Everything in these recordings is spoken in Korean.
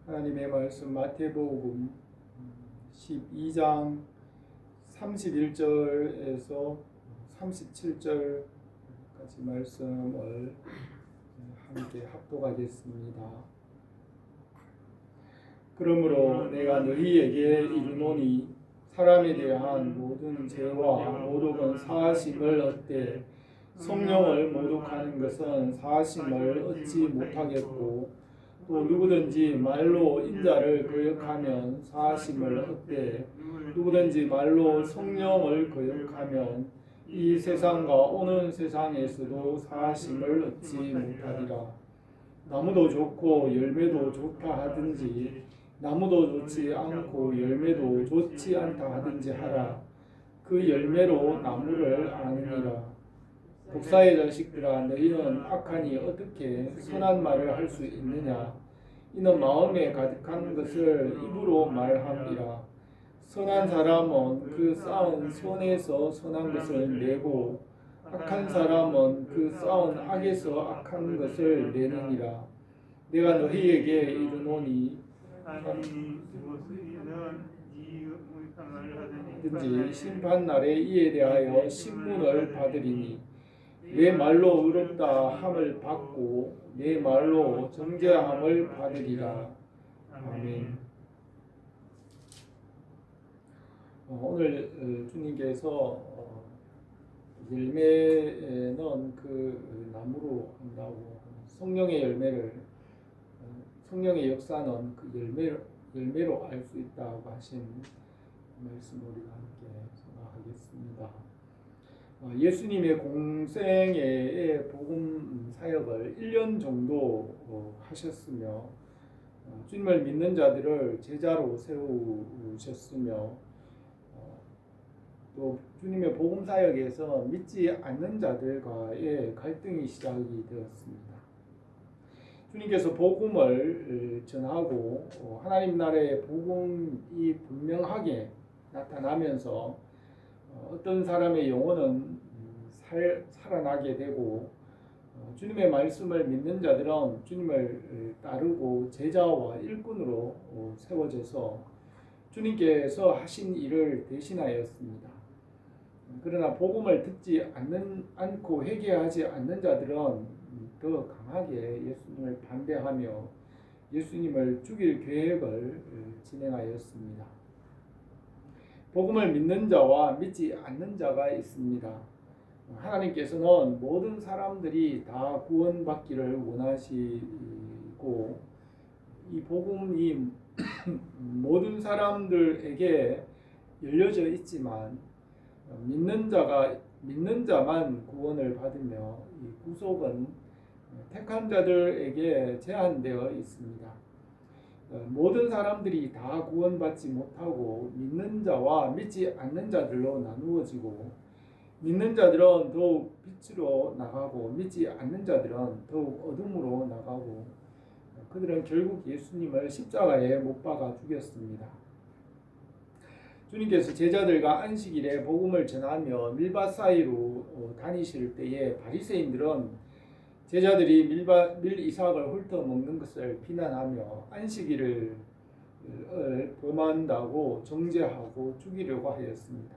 하나님의 말씀 마태복음 12장 31절에서 37절까지 말씀을 함께 합독하겠습니다. 그러므로 내가 너희에게 이르노니 사람에 대한 모든 죄와 모독은 사하심을 얻되 성령을 모독하는 것은 사하심을 얻지 못하겠고 또 누구든지 말로 인자를 거역하면 사하심을 얻되 누구든지 말로 성령을 거역하면 이 세상과 오는 세상에서도 사하심을 얻지 못하리라. 나무도 좋고 열매도 좋다 하든지 나무도 좋지 않고 열매도 좋지 않다 하든지 하라. 그 열매로 나무를 아느니라. 독사의 자식들아, 너희는 악하니 어떻게 선한 말을 할 수 있느냐? 이는 마음에 가득한 것을 입으로 말함이라. 선한 사람은 그 쌓은 선에서 선한 것을 내고 악한 사람은 그 쌓은 악에서 악한 것을 내느니라. 내가 너희에게 이르노니 든지 심판날에 이에 대하여 신문을 받으리니 내 말로 의롭다 함을 받고 내 말로 정죄함을 받으리라. 아멘. 오늘 주님께서 열매는 그 나무로 한다고, 성령의 열매를, 성령의 역사는 그 열매로 알 수 있다고 하신 말씀을 우리가 함께 생각하겠습니다. 예수님의 공생애의 복음 사역을 1년 정도 하셨으며 주님을 믿는 자들을 제자로 세우셨으며 또 주님의 복음 사역에서 믿지 않는 자들과의 갈등이 시작이 되었습니다. 주님께서 복음을 전하고 하나님 나라의 복음이 분명하게 나타나면서 어떤 사람의 영혼은 살아나게 되고 주님의 말씀을 믿는 자들은 주님을 따르고 제자와 일꾼으로 세워져서 주님께서 하신 일을 대신하였습니다. 그러나 복음을 듣지 않고 회개하지 않는 자들은 더 강하게 예수님을 반대하며 예수님을 죽일 계획을 진행하였습니다. 복음을 믿는 자와 믿지 않는 자가 있습니다. 하나님께서는 모든 사람들이 다 구원받기를 원하시고 이 복음이 모든 사람들에게 열려져 있지만 믿는 자만 구원을 받으며 이 구속은 택한 자들에게 제한되어 있습니다. 모든 사람들이 다 구원받지 못하고 믿는 자와 믿지 않는 자들로 나누어지고 믿는 자들은 더욱 빛으로 나가고 믿지 않는 자들은 더욱 어둠으로 나가고 그들은 결국 예수님을 십자가에 못 박아 죽였습니다. 주님께서 제자들과 안식일에 복음을 전하며 밀밭 사이로 다니실 때에 바리새인들은 제자들이 밀 이삭을 훑어먹는 것을 비난하며 안식일을 범한다고 정죄하고 죽이려고 하였습니다.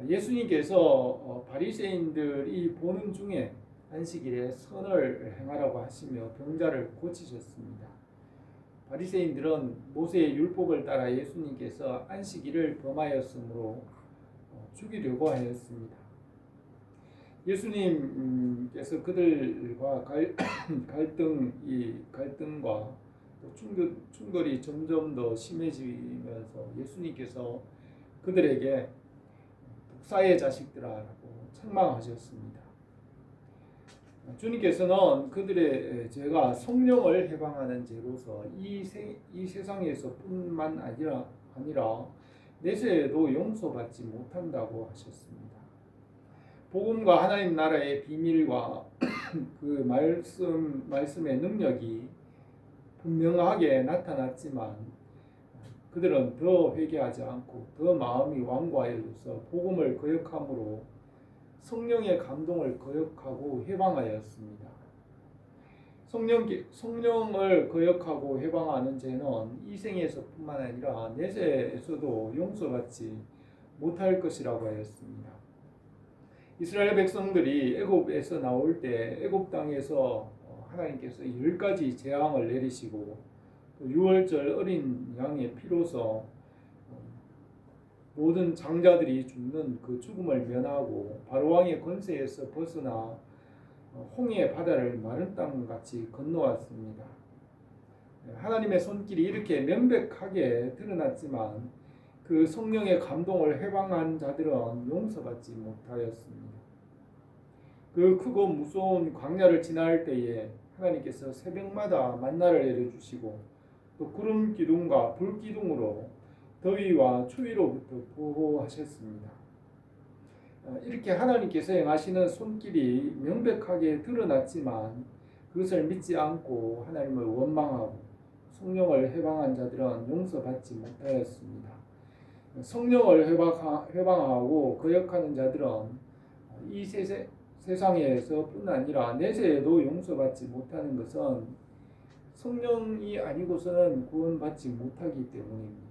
예수님께서 바리새인들이 보는 중에 안식일에 선을 행하라고 하시며 병자를 고치셨습니다. 바리새인들은 모세의 율법을 따라 예수님께서 안식일을 범하였으므로 죽이려고 하였습니다. 예수님께서 그들과 갈등과 충돌이 점점 더 심해지면서 예수님께서 그들에게 독사의 자식들아라고 책망하셨습니다. 주님께서는 그들의 죄가 성령을 해방하는 죄로서 이 세상에서뿐만 아니라 내세에도 용서받지 못한다고 하셨습니다. 복음과 하나님 나라의 비밀과 그 말씀의 능력이 분명하게 나타났지만 그들은 더 회개하지 않고 더 마음이 완고하여져서 복음을 거역함으로 성령의 감동을 거역하고 해방하였습니다. 성령을 거역하고 해방하는 죄는 이 생에서뿐만 아니라 내세에서도 용서받지 못할 것이라고 하였습니다. 이스라엘 백성들이 애굽에서 나올 때 애굽 땅에서 하나님께서 10가지 재앙을 내리시고 또 유월절 어린 양의 피로서 모든 장자들이 죽는 그 죽음을 면하고 바로왕의 권세에서 벗어나 홍해 바다를 마른 땅같이 건너왔습니다. 하나님의 손길이 이렇게 명백하게 드러났지만 그 성령의 감동을 해방한 자들은 용서받지 못하였습니다. 그 크고 무서운 광야를 지날 때에 하나님께서 새벽마다 만나를 내려주시고 또 구름 기둥과 불 기둥으로 더위와 추위로부터 보호하셨습니다. 이렇게 하나님께서 행하시는 손길이 명백하게 드러났지만 그것을 믿지 않고 하나님을 원망하고 성령을 해방한 자들은 용서받지 못하였습니다. 성령을 해방하고 거역하는 자들은 이 세상에서뿐 아니라 내세에도 용서받지 못하는 것은 성령이 아니고서는 구원받지 못하기 때문입니다.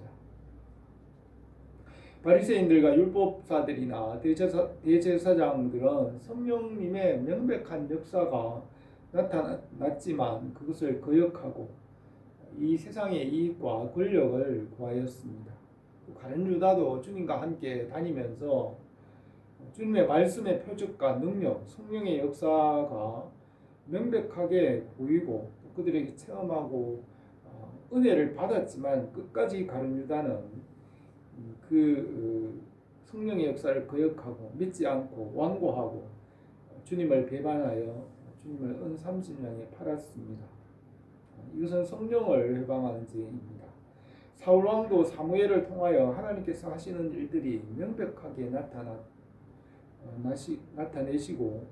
바리새인들과 율법사들이나 대제사장들은 성령님의 명백한 역사가 나타났지만 그것을 거역하고 이 세상의 이익과 권력을 구하였습니다. 가룟 유다도 주님과 함께 다니면서 주님의 말씀의 표적과 능력, 성령의 역사가 명백하게 보이고 그들에게 체험하고 은혜를 받았지만 끝까지 가룟 유다는 그 성령의 역사를 거역하고 믿지 않고 완고하고 주님을 배반하여 주님을 은 30년에 팔았습니다. 이것은 성령을 해방하는 죄입니다. 사울 왕도 사무엘을 통하여 하나님께서 하시는 일들이 명백하게 나타내시고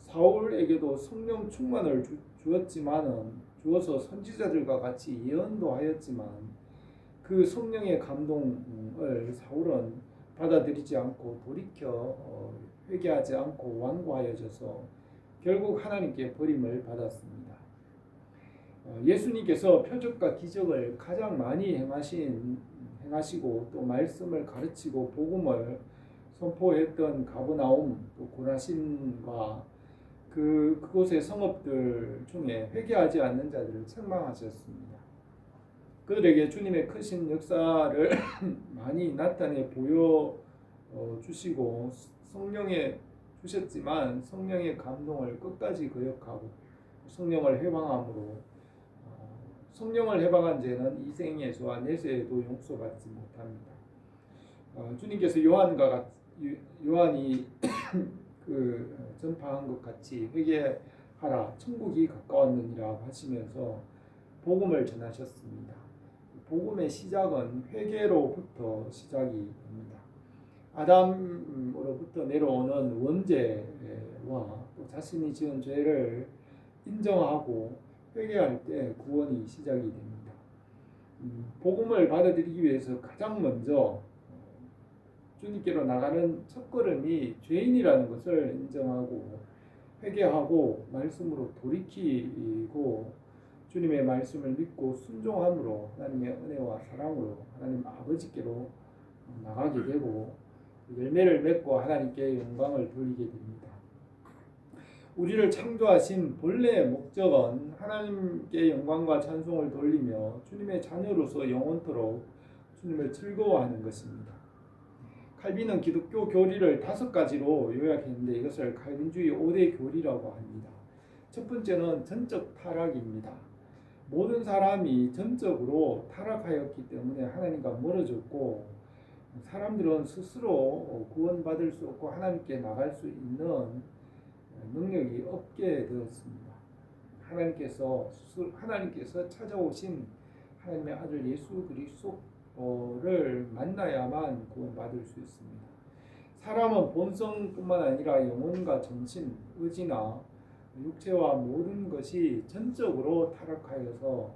사울에게도 성령 충만을 주어서 선지자들과 같이 예언도 하였지만 그 성령의 감동을 사울은 받아들이지 않고 돌이켜 회개하지 않고 완고하여져서 결국 하나님께 버림을 받았습니다. 예수님께서 표적과 기적을 가장 많이 행하시고 또 말씀을 가르치고 복음을 선포했던 가버나움 또 고라신과 그곳의 성읍들 중에 회개하지 않는 자들을 책망하셨습니다. 그들에게 주님의 크신 역사를 많이 나타내 보여주시고 성령에 주셨지만 성령의 감동을 끝까지 거역하고 성령을 해방함으로 성령을 해방한 죄는 이 생에서와 내세에도 용서받지 못합니다. 주님께서 요한이 전파한 것 같이 회개하라 천국이 가까웠느니라 하시면서 복음을 전하셨습니다. 복음의 시작은 회개로부터 시작이 됩니다. 아담으로부터 내려오는 원죄와 또 자신이 지은 죄를 인정하고 회개할 때 구원이 시작이 됩니다. 복음을 받아들이기 위해서 가장 먼저 주님께로 나가는 첫걸음이 죄인이라는 것을 인정하고 회개하고 말씀으로 돌이키고 주님의 말씀을 믿고 순종함으로 하나님의 은혜와 사랑으로 하나님 아버지께로 나가게 되고 열매를 맺고 하나님께 영광을 돌리게 됩니다. 우리를 창조하신 본래의 목적은 하나님께 영광과 찬송을 돌리며 주님의 자녀로서 영원토록 주님을 즐거워하는 것입니다. 칼빈은 기독교 교리를 5가지로 요약했는데 이것을 칼빈주의 5대 교리라고 합니다. 첫 번째는 전적 타락입니다. 모든 사람이 전적으로 타락하였기 때문에 하나님과 멀어졌고 사람들은 스스로 구원받을 수 없고 하나님께 나갈 수 있는 능력이 없게 되었습니다. 하나님께서 찾아오신 하나님의 아들 예수 그리스도를 만나야만 구원받을 수 있습니다. 사람은 본성뿐만 아니라 영혼과 정신, 의지나 육체와 모든 것이 전적으로 타락하여서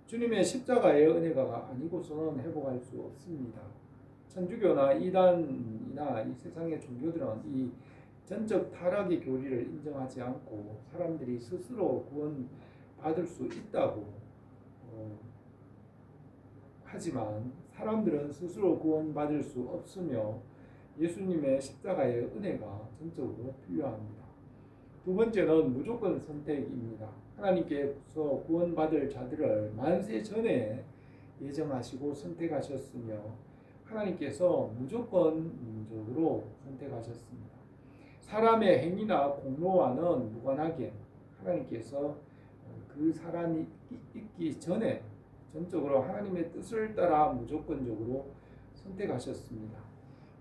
주님의 십자가의 은혜가 아니고서는 회복할 수 없습니다. 천주교나 이단이나 이 세상의 종교들은 이 전적 타락의 교리를 인정하지 않고 사람들이 스스로 구원받을 수 있다고 하지만 사람들은 스스로 구원받을 수 없으며 예수님의 십자가의 은혜가 전적으로 필요합니다. 두 번째는 무조건 선택입니다. 하나님께서 구원받을 자들을 만세 전에 예정하시고 선택하셨으며 하나님께서 무조건적으로 선택하셨습니다. 사람의 행위나 공로와는 무관하게 하나님께서 그 사람이 있기 전에 전적으로 하나님의 뜻을 따라 무조건적으로 선택하셨습니다.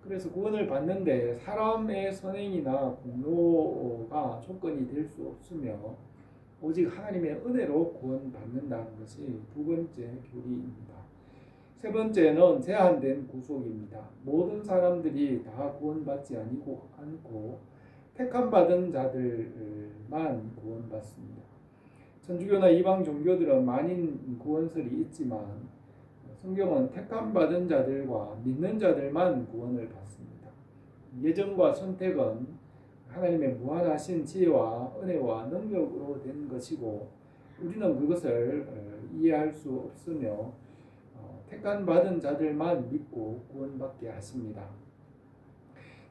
그래서 구원을 받는데 사람의 선행이나 공로가 조건이 될 수 없으며 오직 하나님의 은혜로 구원받는다는 것이 두 번째 교리입니다. 세 번째는 제한된 구속입니다. 모든 사람들이 다 구원받지 않고 택함 받은 자들만 구원받습니다. 천주교나 이방 종교들은 만인 구원설이 있지만 성경은 택함 받은 자들과 믿는 자들만 구원을 받습니다. 예정과 선택은 하나님의 무한하신 지혜와 은혜와 능력으로 된 것이고 우리는 그것을 이해할 수 없으며 택함 받은 자들만 믿고 구원받게 하십니다.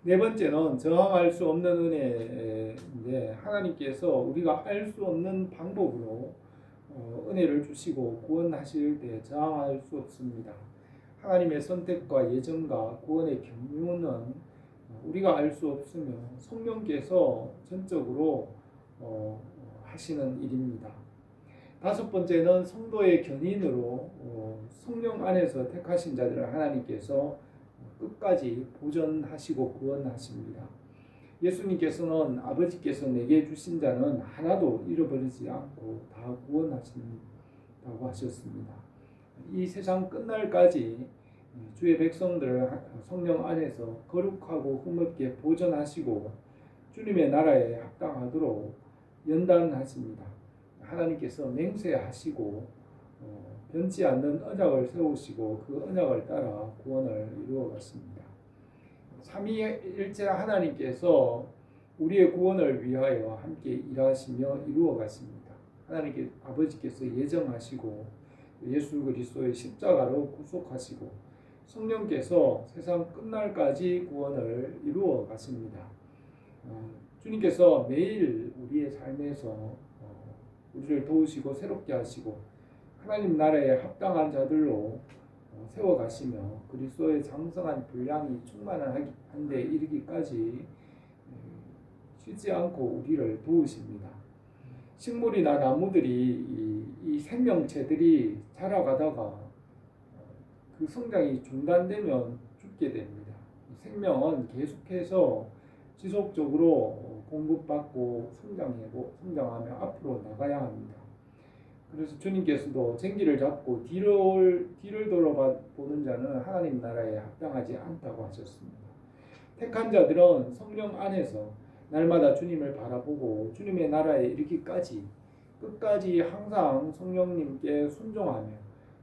네 번째는 저항할 수 없는 은혜인데 하나님께서 우리가 알 수 없는 방법으로 은혜를 주시고 구원하실 때 저항할 수 없습니다. 하나님의 선택과 예정과 구원의 경륜은 우리가 알 수 없으며 성령께서 전적으로 하시는 일입니다. 다섯 번째는 성도의 견인으로 성령 안에서 택하신 자들을 하나님께서 끝까지 보존하시고 구원하십니다. 예수님께서는 아버지께서 내게 주신 자는 하나도 잃어버리지 않고 다 구원하신다고 하셨습니다. 이 세상 끝날까지 주의 백성들을 성령 안에서 거룩하고 흠없게 보존하시고 주님의 나라에 합당하도록 연단하십니다. 하나님께서 맹세하시고 변치 않는 언약을 세우시고 그 언약을 따라 구원을 이루어 가십니다. 삼위일체 하나님께서 우리의 구원을 위하여 함께 일하시며 이루어 가십니다. 하나님께 아버지께서 예정하시고 예수 그리스도의 십자가로 구속하시고 성령께서 세상 끝날까지 구원을 이루어 가십니다. 주님께서 매일 우리의 삶에서 우리를 도우시고 새롭게 하시고 하나님 나라에 합당한 자들로 세워가시며 그리스도의 장성한 분량이 충만한 데 이르기까지 쉬지 않고 우리를 도우십니다. 식물이나 나무들이 이 생명체들이 자라가다가 그 성장이 중단되면 죽게 됩니다. 생명은 계속해서 지속적으로 공급받고 성장하며 앞으로 나가야 합니다. 그래서 주님께서도 쟁기를 잡고 뒤를 돌아보는 자는 하나님 나라에 합당하지 않다고 하셨습니다. 택한 자들은 성령 안에서 날마다 주님을 바라보고 주님의 나라에 이르기까지 끝까지 항상 성령님께 순종하며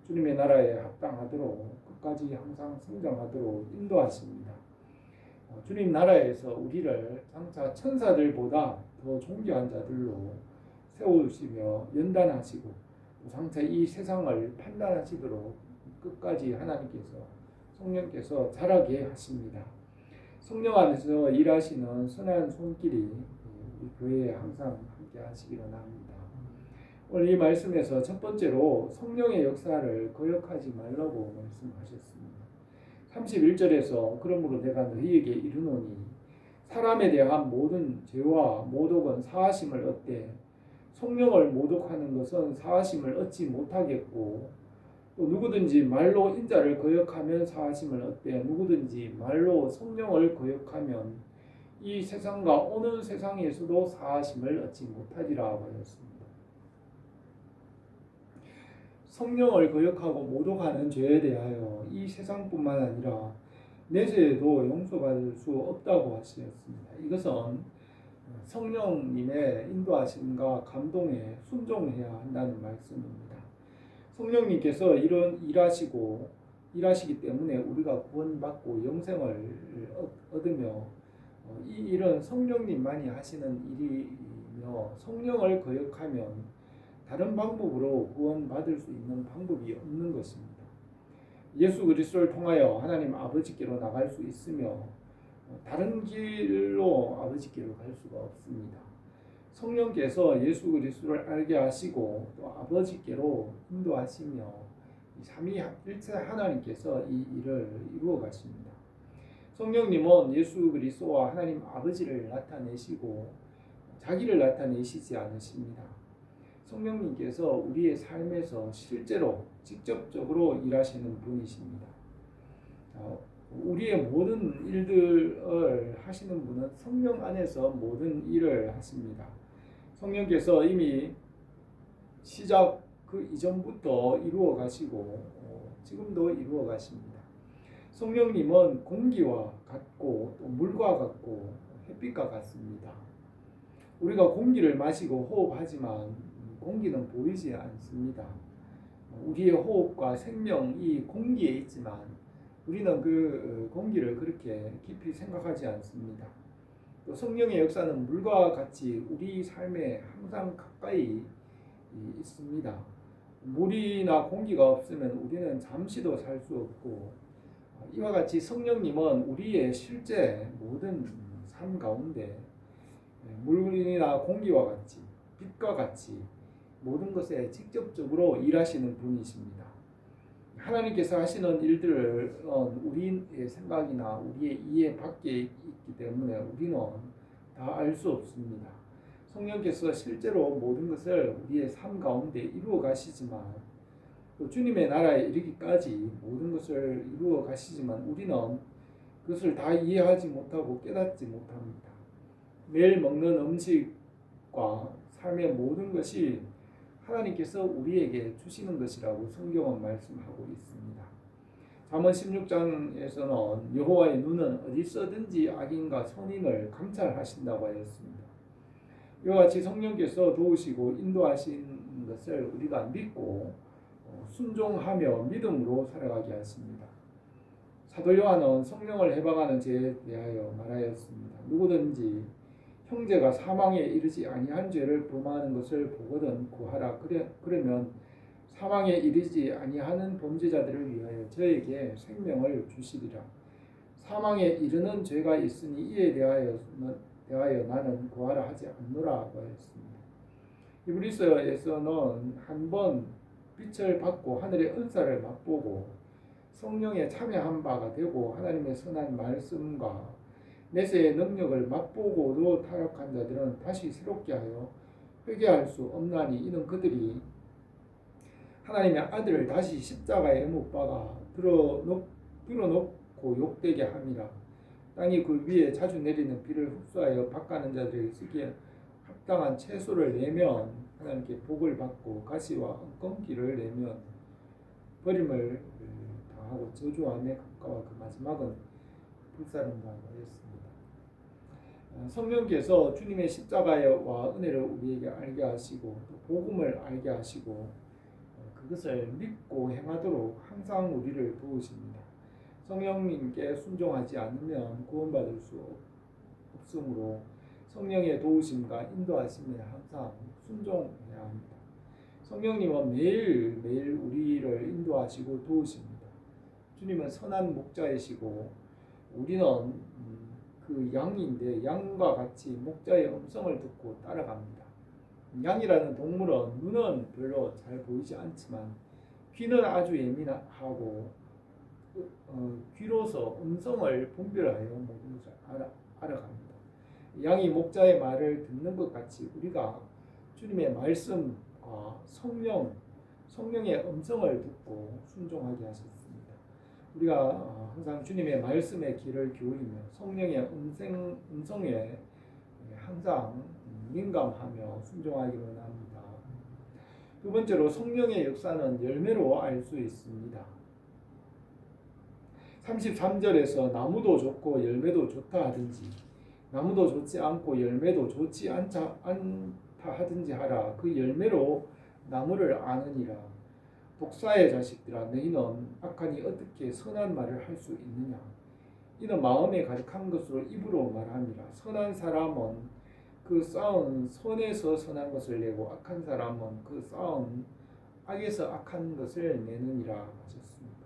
주님의 나라에 합당하도록 끝까지 항상 성장하도록 인도하십니다. 주님 나라에서 우리를 장차 천사들보다 더 존귀한 자들로 세우시며 연단하시고 장차 이 세상을 판단하시도록 끝까지 하나님께서 성령께서 자라게 하십니다. 성령 안에서 일하시는 선한 손길이 우리 교회에 항상 함께 하시기를 원합니다. 오늘 이 말씀에서 첫 번째로 성령의 역사를 거역하지 말라고 말씀하셨습니다. 31절에서 그러므로 내가 너희에게 이르노니 사람에 대한 모든 죄와 모독은 사하심을 얻되 성령을 모독하는 것은 사하심을 얻지 못하겠고 또 누구든지 말로 인자를 거역하면 사하심을 얻되 누구든지 말로 성령을 거역하면 이 세상과 오는 세상에서도 사하심을 얻지 못하리라 하였습니다. 성령을 거역하고 모독하는 죄에 대하여 이 세상뿐만 아니라 내세에도 용서받을 수 없다고 하셨습니다. 이것은 성령님의 인도하심과 감동에 순종해야 한다는 말씀입니다. 성령님께서 이런 일하시기 때문에 우리가 구원받고 영생을 얻으며 이 일은 성령님만이 하시는 일이며 성령을 거역하면 다른 방법으로 구원받을 수 있는 방법이 없는 것입니다. 예수 그리스도를 통하여 하나님 아버지께로 나갈 수 있으며 다른 길로 아버지께로 갈 수가 없습니다. 성령께서 예수 그리스도를 알게 하시고 또 아버지께로 인도하시며 삼위일체 하나님께서 이 일을 이루어 가십니다. 성령님은 예수 그리스도와 하나님 아버지를 나타내시고 자기를 나타내시지 않으십니다. 성령님께서 우리의 삶에서 실제로 직접적으로 일하시는 분이십니다. 우리의 모든 일들을 하시는 분은 성령 안에서 모든 일을 하십니다. 성령께서 이미 시작 그 이전부터 이루어 가시고 지금도 이루어 가십니다. 성령님은 공기와 같고 또 물과 같고 햇빛과 같습니다. 우리가 공기를 마시고 호흡하지만 공기는 보이지 않습니다. 우리의 호흡과 생명이 공기에 있지만 우리는 그 공기를 그렇게 깊이 생각하지 않습니다. 또 성령의 역사는 물과 같이 우리 삶에 항상 가까이 있습니다. 물이나 공기가 없으면 우리는 잠시도 살 수 없고 이와 같이 성령님은 우리의 실제 모든 삶 가운데 물이나 공기와 같이 빛과 같이 모든 것에 직접적으로 일하시는 분이십니다. 하나님께서 하시는 일들은 우리의 생각이나 우리의 이해 밖에 있기 때문에 우리는 다 알 수 없습니다. 성령께서 실제로 모든 것을 우리의 삶 가운데 이루어 가시지만 또 주님의 나라에 이르기까지 모든 것을 이루어 가시지만 우리는 그것을 다 이해하지 못하고 깨닫지 못합니다. 매일 먹는 음식과 삶의 모든 것이 하나님께서 우리에게 주시는 것이라고 성경은 말씀하고 있습니다. 잠언 16장에서는 여호와의 눈은 어디서든지 악인과 선인을 감찰하신다고 하였습니다. 이와 같이 성령께서 도우시고 인도하신 것을 우리가 믿고 순종하며 믿음으로 살아가게 하십니다. 사도 요한은 성령을 해방하는 죄에 대하여 말하였습니다. 누구든지 형제가 사망에 이르지 아니한 죄를 범하는 것을 보거든 구하라. 그러면 사망에 이르지 아니하는 범죄자들을 위하여 저에게 생명을 주시리라. 사망에 이르는 죄가 있으니 이에 대하여 나는 구하라 하지 않노라고 했습니다. 히브리서에서는 한번 빛을 받고 하늘의 은사를 맛보고 성령에 참여한 바가 되고 하나님의 선한 말씀과 내세의 능력을 맛보고도 타락한 자들은 다시 새롭게 하여 회개할 수 없나니 이는 그들이 하나님의 아들을 다시 십자가에 못 박아 들어놓고 욕되게 함이라. 땅이 그 위에 자주 내리는 비를 흡수하여 밭가는 자들에게 쓰기에 합당한 채소를 내면 하나님께 복을 받고 가시와 엉겅퀴를 내면 버림을 당하고 저주함에 가까워 그 마지막은 불사른다고 했습니다. 성령께서 주님의 십자가와 은혜를 우리에게 알게 하시고 또 복음을 알게 하시고 그것을 믿고 행하도록 항상 우리를 도우십니다. 성령님께 순종하지 않으면 구원받을 수 없으므로 성령의 도우심과 인도하심에 항상 순종해야 합니다. 성령님은 매일매일 우리를 인도하시고 도우십니다. 주님은 선한 목자이시고 우리는 그 양인데 양과 같이 목자의 음성을 듣고 따라갑니다. 양이라는 동물은 눈은 별로 잘 보이지 않지만 귀는 아주 예민하고 귀로서 음성을 분별하여 모든 것을 알아갑니다. 양이 목자의 말을 듣는 것 같이 우리가 주님의 말씀과 성령의 음성을 듣고 순종하게 하셨습니다. 우리가 항상 주님의 말씀에 귀를 기울이며 성령의 음성에 항상 민감하며 순종하기를 원합니다. 두 번째로 성령의 역사는 열매로 알 수 있습니다. 33절에서 나무도 좋고 열매도 좋다 하든지 나무도 좋지 않고 열매도 좋지 않다 하든지 하라. 그 열매로 나무를 아느니라. 독사의 자식들아 너희는 악하니 어떻게 선한 말을 할 수 있느냐. 이는 마음에 가득한 것으로 입으로 말함이라. 선한 사람은 그 쌓은 선에서 선한 것을 내고 악한 사람은 그 쌓은 악에서 악한 것을 내느니라 하셨습니다.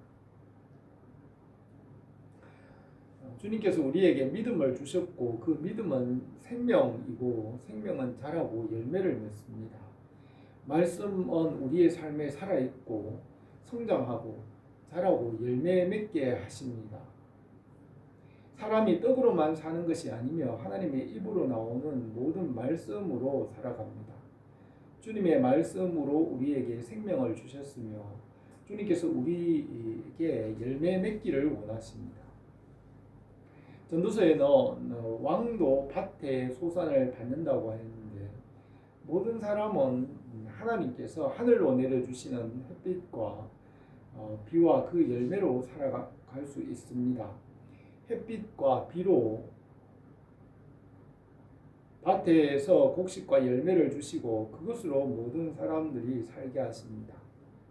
주님께서 우리에게 믿음을 주셨고 그 믿음은 생명이고 생명은 자라고 열매를 맺습니다. 말씀은 우리의 삶에 살아있고 성장하고 자라고 열매 맺게 하십니다. 사람이 떡으로만 사는 것이 아니며 하나님의 입으로 나오는 모든 말씀으로 살아갑니다. 주님의 말씀으로 우리에게 생명을 주셨으며 주님께서 우리에게 열매 맺기를 원하십니다. 전도서에는 왕도 밭의 소산을 받는다고 했는데 모든 사람은 하나님께서 하늘로 내려주시는 햇빛과 비와 그 열매로 살아갈 수 있습니다. 햇빛과 비로 밭에서 곡식과 열매를 주시고 그것으로 모든 사람들이 살게 하십니다.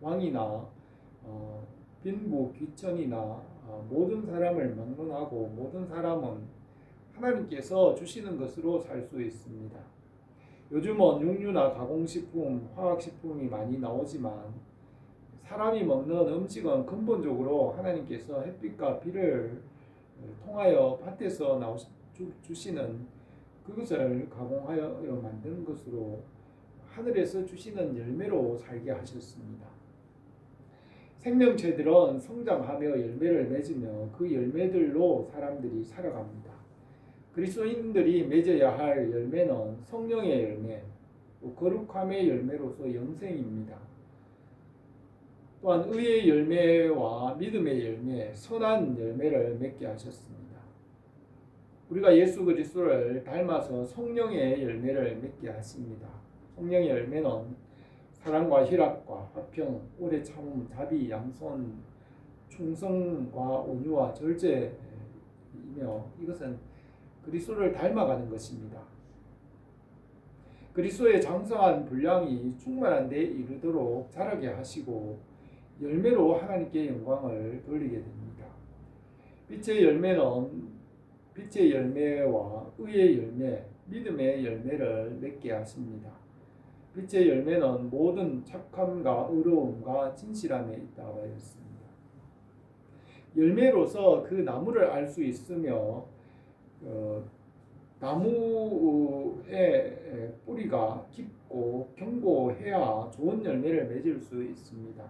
왕이나 빈부 귀천이나 모든 사람을 막론하고 모든 사람은 하나님께서 주시는 것으로 살 수 있습니다. 요즘은 육류나 가공식품, 화학식품이 많이 나오지만 사람이 먹는 음식은 근본적으로 하나님께서 햇빛과 비를 통하여 밭에서 주시는 그것을 가공하여 만든 것으로 하늘에서 주시는 열매로 살게 하셨습니다. 생명체들은 성장하며 열매를 맺으며 그 열매들로 사람들이 살아갑니다. 그리스도인들이 맺어야 할 열매는 성령의 열매, 거룩함의 열매로서 영생입니다. 또한 의의 열매와 믿음의 열매, 선한 열매를 맺게 하셨습니다. 우리가 예수 그리스도를 닮아서 성령의 열매를 맺게 하십니다. 성령의 열매는 사랑과 희락과 화평, 오래 참음, 자비, 양선, 충성과 온유와 절제이며 이것은 그리스도를 닮아가는 것입니다. 그리스도의 장성한 분량이 충만한 데 이르도록 자라게 하시고 열매로 하나님께 영광을 돌리게 됩니다. 빛의 열매는 빛의 열매와 의의 열매, 믿음의 열매를 맺게 하십니다. 빛의 열매는 모든 착함과 의로움과 진실함에 있다고 하였습니다. 열매로서 그 나무를 알 수 있으며 나무의 뿌리가 깊고 견고해야 좋은 열매를 맺을 수 있습니다.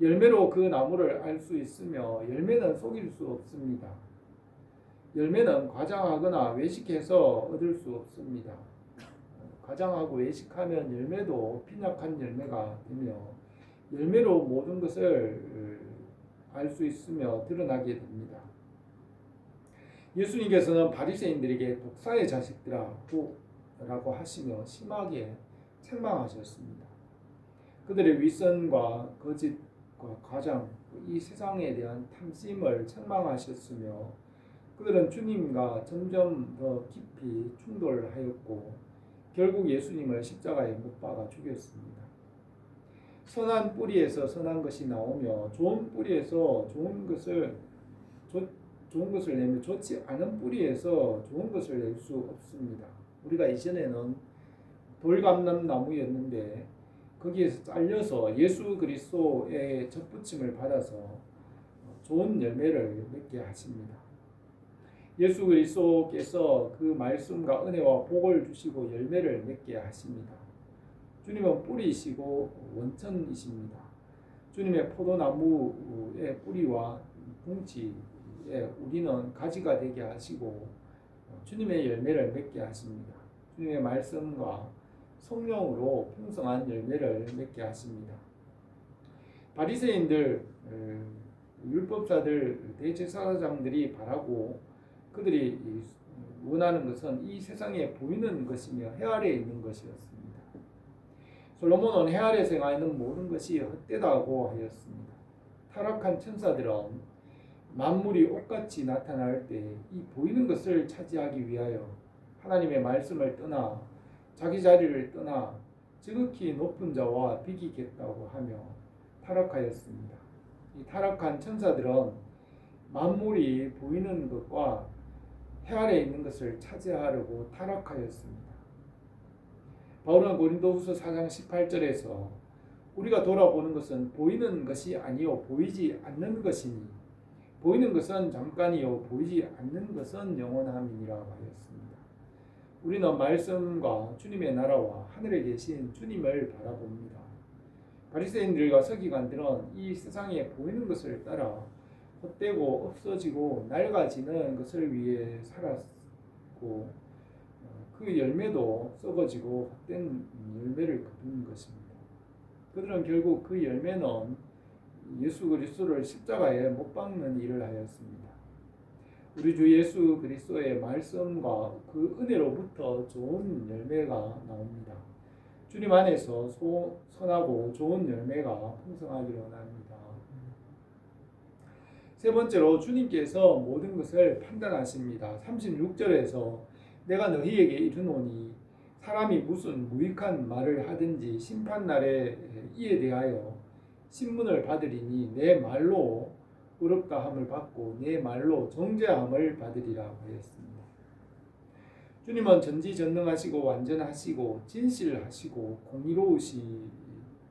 열매로 그 나무를 알 수 있으며 열매는 속일 수 없습니다. 열매는 과장하거나 외식해서 얻을 수 없습니다. 과장하고 외식하면 열매도 빈약한 열매가 되며 열매로 모든 것을 알 수 있으며 드러나게 됩니다. 예수님께서는 바리새인들에게 독사의 자식들아라고 하시며 심하게 책망하셨습니다. 그들의 윗선과 거짓과 과장, 이 세상에 대한 탐심을 책망하셨으며 그들은 주님과 점점 더 깊이 충돌하였고 결국 예수님을 십자가에 못 박아 죽였습니다. 선한 뿌리에서 선한 것이 나오며 좋은 뿌리에서 좋은 것을 내며 좋지 않은 뿌리에서 좋은 것을 낼 수 없습니다. 우리가 이전에는 돌감람 나무였는데 거기에서 잘려서 예수 그리스도의 접붙임을 받아서 좋은 열매를 맺게 하십니다. 예수 그리스도께서 그 말씀과 은혜와 복을 주시고 열매를 맺게 하십니다. 주님은 뿌리이시고 원천이십니다. 주님의 포도나무의 뿌리와 뭉치에 우리는 가지가 되게 하시고 주님의 열매를 맺게 하십니다. 주님의 말씀과 성령으로 풍성한 열매를 맺게 하십니다. 바리새인들, 율법사들, 대제사장들이 바라고 그들이 원하는 것은 이 세상에 보이는 것이며 해 아래에 있는 것이었습니다. 솔로몬은 해 아래에서 행하는 모든 것이 헛되다고 하였습니다. 타락한 천사들은 만물이 옷같이 나타날 때 이 보이는 것을 차지하기 위하여 하나님의 말씀을 떠나 자기 자리를 떠나 지극히 높은 자와 비기겠다고 하며 타락하였습니다. 이 타락한 천사들은 만물이 보이는 것과 해 아래 있는 것을 차지하려고 타락하였습니다. 바울은 고린도후서 4장 18절에서 우리가 돌아보는 것은 보이는 것이 아니요 보이지 않는 것이니 보이는 것은 잠깐이요 보이지 않는 것은 영원함이니라고 하였습니다. 우리는 말씀과 주님의 나라와 하늘에 계신 주님을 바라봅니다. 바리새인들과 서기관들은 이 세상에 보이는 것을 따라 헛되고 없어지고 낡아지는 것을 위해 살았고 그 열매도 썩어지고 헛된 열매를 거두는 것입니다. 그들은 결국 그 열매는 예수 그리스도를 십자가에 못 박는 일을 하였습니다. 우리 주 예수 그리스도의 말씀과 그 은혜로부터 좋은 열매가 나옵니다. 주님 안에서 선하고 좋은 열매가 풍성하기를 원합니다. 세 번째로 주님께서 모든 것을 판단하십니다. 36절에서 내가 너희에게 이르노니 사람이 무슨 무익한 말을 하든지 심판날에 이에 대하여 신문을 받으리니 내 말로 의롭다함을 받고 내 말로 정죄함을 받으리라고 하였습니다. 주님은 전지전능하시고 완전하시고 진실하시고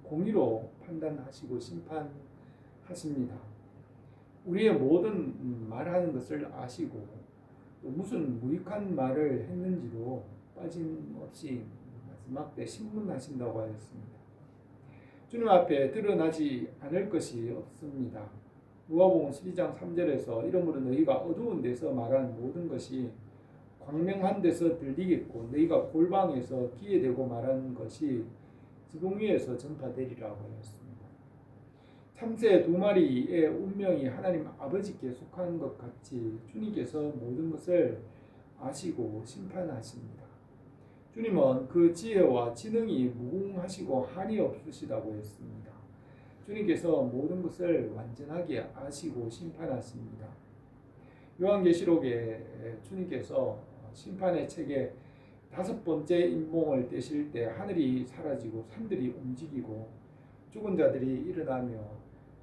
공의로 판단하시고 심판하십니다. 우리의 모든 말하는 것을 아시고 또 무슨 무익한 말을 했는지도 빠짐없이 마지막 때 신문하신다고 하였습니다. 주님 앞에 드러나지 않을 것이 없습니다. 누가복음 12장 3절에서 이러므로 너희가 어두운 데서 말한 모든 것이 광명한 데서 들리겠고 너희가 골방에서 귀에 대고 말한 것이 지붕 위에서 전파되리라고 하였습니다. 참새 두 마리의 운명이 하나님 아버지께 속한 것 같이 주님께서 모든 것을 아시고 심판하십니다. 주님은 그 지혜와 지능이 무궁하시고 한이 없으시다고 했습니다. 주님께서 모든 것을 완전하게 아시고 심판하십니다. 요한계시록에 주님께서 심판의 책에 5번째 인봉을 떼실 때 하늘이 사라지고 산들이 움직이고 죽은 자들이 일어나며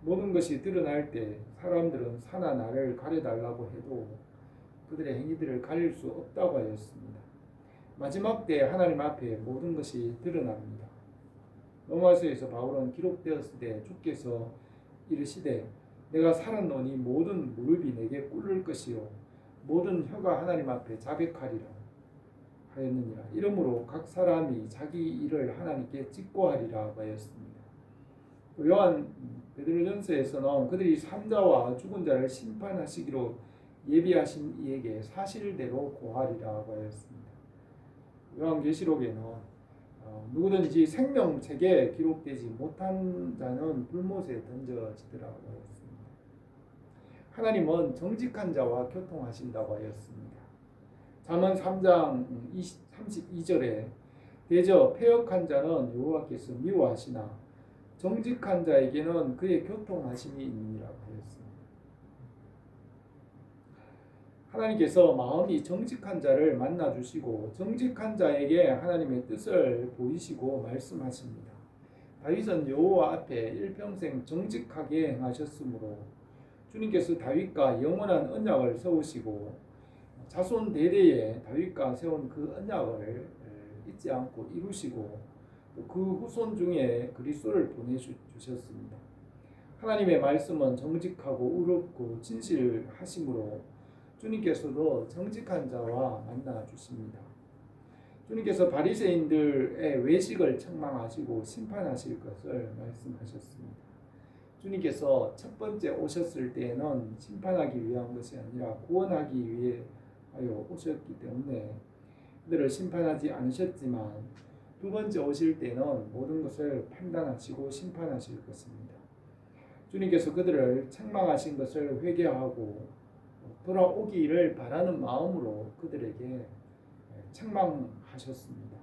모든 것이 드러날 때 사람들은 사나 나를 가려달라고 해도 그들의 행위들을 가릴 수 없다고 하였습니다. 마지막 때 하나님 앞에 모든 것이 드러납니다. 로마서에서 바울은 기록되었을 때 주께서 이르시되 내가 살았노니 모든 무릎이 내게 꿇을 것이요 모든 혀가 하나님 앞에 자백하리라 하였느니라. 이러므로 각 사람이 자기 일을 하나님께 직고하리라 하였습니다. 요한 베드로전서에서는 그들이 산자와 죽은 자를 심판하시기로 예비하신 이에게 사실대로 고하리라고 하였습니다. 요한계시록에는 누구든지 생명책에 기록되지 못한 자는 불못에 던져지더라고 하였습니다. 하나님은 정직한 자와 교통하신다고 하였습니다. 잠언 3장 32절에 대저 패역한 자는 여호와께서 미워하시나 정직한 자에게는 그의 교통하심이 있느니라고 하였습니다. 하나님께서 마음이 정직한 자를 만나주시고 정직한 자에게 하나님의 뜻을 보이시고 말씀하십니다. 다윗은 여호와 앞에 일평생 정직하게 행하셨으므로 주님께서 다윗과 영원한 언약을 세우시고 자손 대대에 다윗과 세운 그 언약을 잊지 않고 이루시고 그 후손 중에 그리스도를 보내주셨습니다. 하나님의 말씀은 정직하고 의롭고 진실하심으로 주님께서도 정직한 자와 만나 주십니다. 주님께서 바리새인들의 외식을 책망하시고 심판하실 것을 말씀하셨습니다. 주님께서 첫 번째 오셨을 때에는 심판하기 위한 것이 아니라 구원하기 위하여 오셨기 때문에 그들을 심판하지 않으셨지만 두 번째 오실 때는 모든 것을 판단하시고 심판하실 것입니다. 주님께서 그들을 책망하신 것을 회개하고 돌아오기를 바라는 마음으로 그들에게 책망하셨습니다.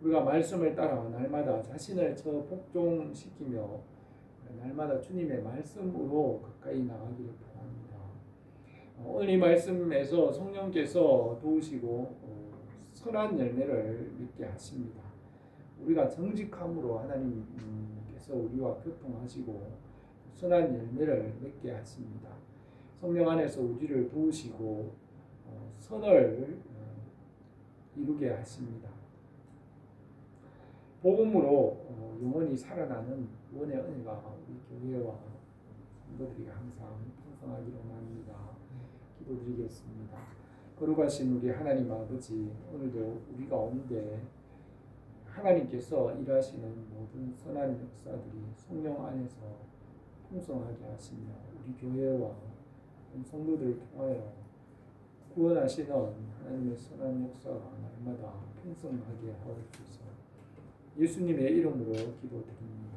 우리가 말씀을 따라 날마다 자신을 복종시키며 날마다 주님의 말씀으로 가까이 나가기를 바랍니다. 오늘 이 말씀에서 성령께서 도우시고 선한 열매를 맺게 하십니다. 우리가 정직함으로 하나님께서 우리와 교통하시고 선한 열매를 맺게 하십니다. 성령 안에서 우리를 도우시고 선을 이루게 하십니다. 복음으로 영원히 살아나는 구원의 은혜가 우리 교회와 성도들에게 항상 풍성하기를 원합니다. 기도드리겠습니다. 거룩하신 우리 하나님 아버지, 오늘도 우리 가운데 하나님께서 일하시는 모든 선한 역사들이 성령 안에서 풍성하게 하시며 우리 교회와 성도들을 통하여 구원하시는 하나님의 선한 역사가 날마다 풍성하게 하옵소서. 예수님의 이름으로 기도드립니다.